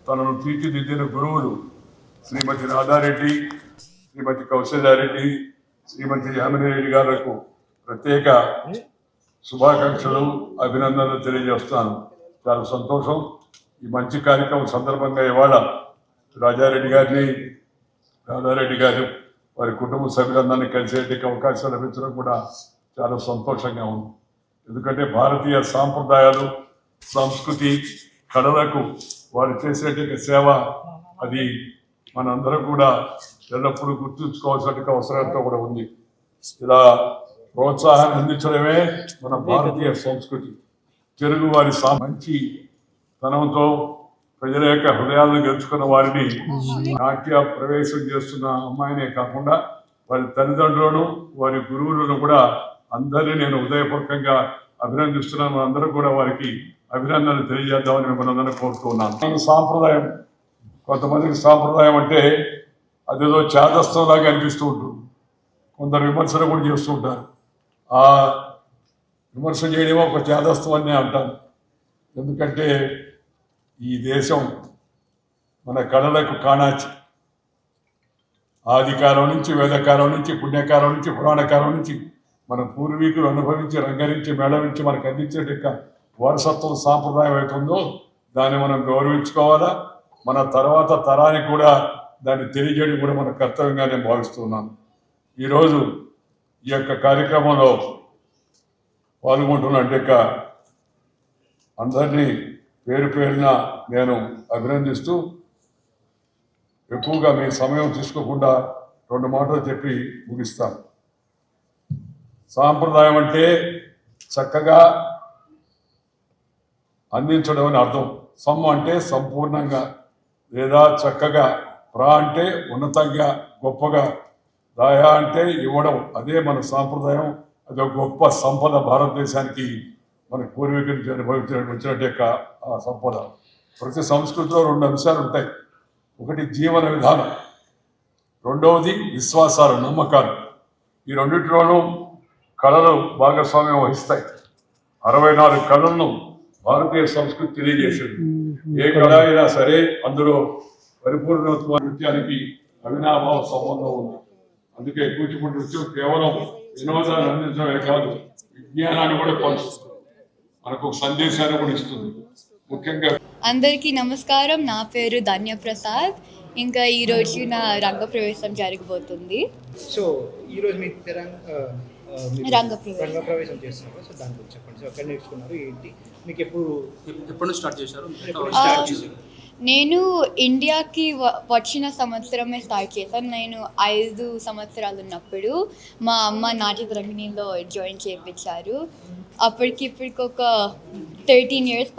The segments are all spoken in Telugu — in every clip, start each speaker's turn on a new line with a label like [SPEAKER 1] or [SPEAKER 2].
[SPEAKER 1] తనను తీర్చిదిద్దిన గురువులు శ్రీమతి రాధారెడ్డి, శ్రీమతి కౌశల్యారెడ్డి, శ్రీమతి యామినిరెడ్డి గారికి ప్రత్యేక శుభాకాంక్షలు, అభినందనలు తెలియజేస్తాను. చాలా సంతోషం. ఈ మంచి కార్యక్రమం సందర్భంగా ఇవాళ రాధారెడ్డి గారు వారి కుటుంబ సభ్యులందరినీ కలిసేటికి అవకాశం లభించడం కూడా చాలా సంతోషంగా ఉంది. ఎందుకంటే భారతీయ సాంప్రదాయాలు, సంస్కృతి, కళలకు వారు చేసేటువంటి సేవ అది మనందరం కూడా ఎల్లప్పుడూ గుర్తుంచుకోవాల్సిన అవసరంతో కూడా ఉంది. ఇలా ప్రోత్సాహాన్ని అందించడమే మన భారతీయ సంస్కృతి. తెలుగు వారి మంచి తనంతో ప్రజల యొక్క హృదయాలను గెలుచుకున్న వారిని నాట్య ప్రవేశం చేస్తున్న అమ్మాయినే కాకుండా వారి తల్లిదండ్రులను, వారి గురువులను కూడా అందరినీ నేను హృదయపూర్వకంగా అభినందిస్తున్నాను. మనందరూ కూడా వారికి అభినందనలు తెలియజేద్దామని మిమ్మల్ని అందరూ కోరుతున్నాను. సాంప్రదాయం, కొంతమందికి సాంప్రదాయం అంటే అదేదో చాదస్తంలాగా అనిపిస్తూ ఉంటుంది. కొందరు విమర్శలు కూడా చేస్తూ ఉంటారు. ఆ విమర్శ చేయడమో ఒక చాదస్తం అని అంటాను. ఎందుకంటే ఈ దేశం మన కళలకు కాణాచి. ఆదికాలం నుంచి, వేదకాలం నుంచి, పుణ్యకాలం నుంచి, పురాణకాలం నుంచి మన పూర్వీకులు అనుభవించి, రంగరించి, మేళవించి మనకు అందించే వారసత్వం సాంప్రదాయం అవుతుందో దాన్ని మనం గౌరవించుకోవాలా. మన తర్వాత తరానికి కూడా దాన్ని తెలియజేయడం కూడా మన కర్తవ్యంగా నేను భావిస్తున్నాను. ఈరోజు ఈ యొక్క కార్యక్రమంలో పాల్గొంటున్న అందరినీ పేరు పేరున నేను అభినందిస్తూ ఎక్కువగా మీ సమయం తీసుకోకుండా 2 మాటలు చెప్పి ముగిస్తాను. సాంప్రదాయం అంటే చక్కగా అందించడం అని అర్థం. సమ్ అంటే సంపూర్ణంగా లేదా చక్కగా, ప్రా అంటే ఉన్నతంగా, గొప్పగా, దాయా అంటే ఇవ్వడం. అదే మన సాంప్రదాయం. అది ఒక గొప్ప సంపద. భారతదేశానికి మన పూర్వీకులు వచ్చినట్టు ఆ సంపద. ప్రతి సంస్కృతిలో 2 అంశాలు ఉంటాయి. ఒకటి జీవన విధానం, రెండవది విశ్వాసాలు, నమ్మకాలు. ఈ రెండింటిలోనూ కళలు భాగస్వామ్యం వహిస్తాయి. 64 కళలను భారతీయ సంస్కృతి తెలియజేసింది. ఏ కళ అయినా సరే అందులో పరిపూర్ణత్వ నృత్యానికి అవినాభావ సంబంధం ఉంది. అందుకే కూచిపూడి నృత్యం కేవలం వినోదాన్ని అందించడమే కాదు, విజ్ఞానాన్ని కూడా పంచుతుంది, మనకు ఒక సందేశాన్ని కూడా ఇస్తుంది. ముఖ్యంగా
[SPEAKER 2] అందరికీ నమస్కారం. నా పేరు ధన్య ప్రసాద్. ఇంకా ఈరోజు నా రంగ ప్రవేశం జరగబోతుంది.
[SPEAKER 3] సో ఈరోజు మీ
[SPEAKER 2] రంగ
[SPEAKER 3] ప్రవేశం చేస్తున్నారు. సో దాని గురించి చెప్పండి. సో ఎక్కడ నేర్చుకున్నారు, ఏంటి, మీకు ఎప్పుడు స్టార్ట్ చేశారు?
[SPEAKER 2] నేను ఇండియాకి వచ్చిన సంవత్సరమే స్టార్ట్ చేశాను. నేను 5 సంవత్సరాలు ఉన్నప్పుడు మా అమ్మ నాట్య రంగిణిలో జాయిన్ చేయించారు. అప్పటికి ఇప్పటికి ఒక 13 ఇయర్స్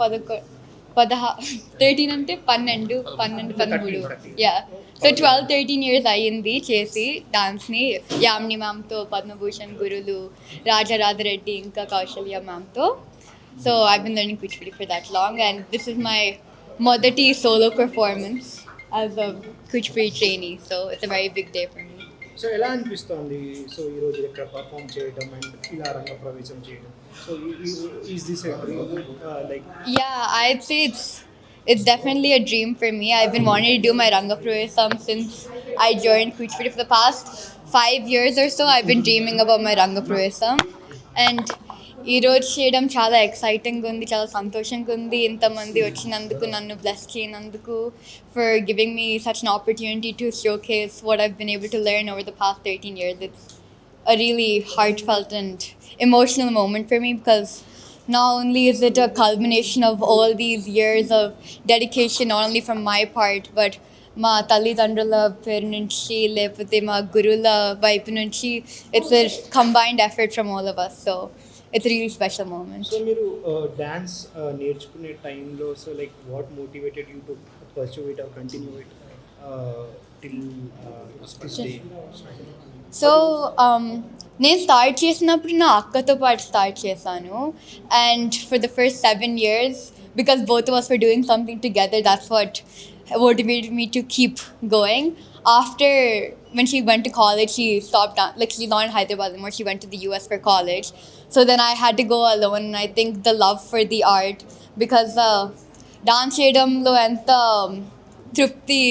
[SPEAKER 2] 13 అంటే 12, 13 యా. సో 12-13 ఇయర్స్ అయ్యింది చేసి డాన్స్ని. యామిని మ్యామ్తో, పద్మభూషణ్ గురులు రాజారాధరెడ్డి, ఇంకా Kausalya మ్యామ్తో. So I been learning Kuchipudi for that long and this is my మొదటి solo performance as a Kuchipudi trainee. So it's a very big day for me.
[SPEAKER 3] So ఎలా అనిపిస్తుంది సో ఈరోజు ఇక్కడ పర్ఫామ్ చేయడం అండ్ ఇలా రంగ ప్రవేశం చేయడం? So is this like
[SPEAKER 2] yeah, I'd say it's definitely a dream for me. I've been wanting to do my Ranga Pravesam since I joined Kuchipudi. For the past 5 years or so, I've been dreaming about my Ranga Pravesam. And ఈ రోజు చేయడం చాలా ఎక్సైటింగ్గా ఉంది, చాలా సంతోషంగా ఉంది. ఇంతమంది వచ్చినందుకు, నన్ను బ్లెస్ చేయనందుకు, for giving me such an opportunity to showcase what I've been able to learn over the past 13 years. It's a really heartfelt and emotional moment for me because not only is it a culmination of all these years of dedication, not only from my part, but మా తల్లిదండ్రుల పేరు నుంచి లేకపోతే మా గురువుల వైపు నుంచి, it's a combined effort from all of us. So it's a really special moment.
[SPEAKER 3] So మీరు డాన్స్ నేర్చుకునే టైంలో so like what motivated you to pursue it or continue it till this day?
[SPEAKER 2] So నేను స్టార్ట్ చేసినప్పుడు నా అక్కతో పాటు స్టార్ట్ చేశాను. And for the first 7 years, because both of us were doing something together, that's what motivated me to keep going. After, when she went to college, she stopped, like she's not in Hyderabad anymore, she went to the US for college. So then I had to go alone, and I think the love for the art, because dance చేయడంలో ఎంత trupti,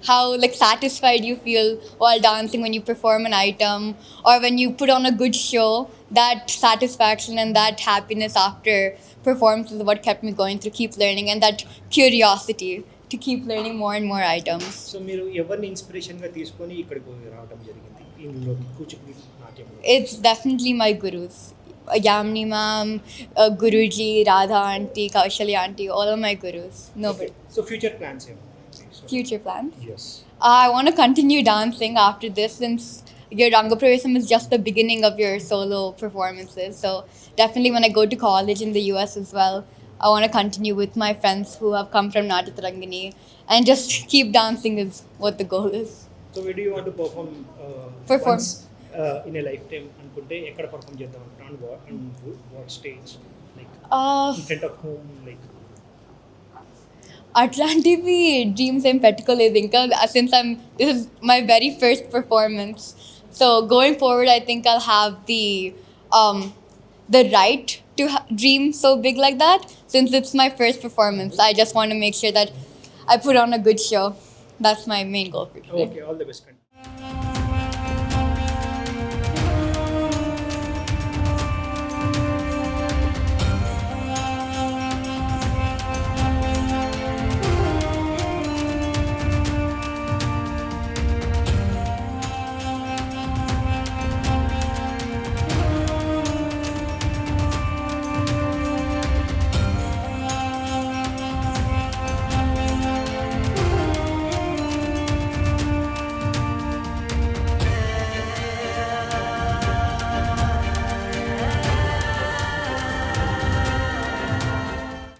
[SPEAKER 2] how like satisfied you feel while dancing when you perform an item or when you put on a good show. That satisfaction and that happiness after performance is what kept me going to keep learning, and that curiosity to keep learning more and more items.
[SPEAKER 3] So మీరు ఎవరిని ఇన్స్పిరేషన్గా తీసుకొని ఇక్కడికి రావడం జరిగింది ఇందులోకి Kuchipudi నాట్యంలో?
[SPEAKER 2] It's definitely my gurus. Yamni ma'am, Guruji, Radha auntie, Kaushalya auntie, all of my gurus. Nobody.
[SPEAKER 3] So future plans ఏమో?
[SPEAKER 2] Future plans?
[SPEAKER 3] Yes.
[SPEAKER 2] I want to continue dancing after this, since your Ranga Pravesam is just the beginning of your solo performances. So definitely when I go to college in the US as well, I want to continue with my friends who have come from Natyatarangini and just keep dancing is what the goal is.
[SPEAKER 3] So where do you want to perform
[SPEAKER 2] Perform.
[SPEAKER 3] once, in a lifetime అనుకుంటే ఎక్కడ పర్ఫామ్ చేద్దాం అనుకుంటున్నాను? What stage, like in front of home, like
[SPEAKER 2] అట్లాంటివి డ్రీమ్స్ ఏం పెట్టుకోలేదు ఇంకా, since this is my very first performance. So going forward, I think I'll have the right to dream so big like that. Since it's my first performance, I just want to make sure that I put on a good show. That's my main goal for today.
[SPEAKER 3] Okay, all the best.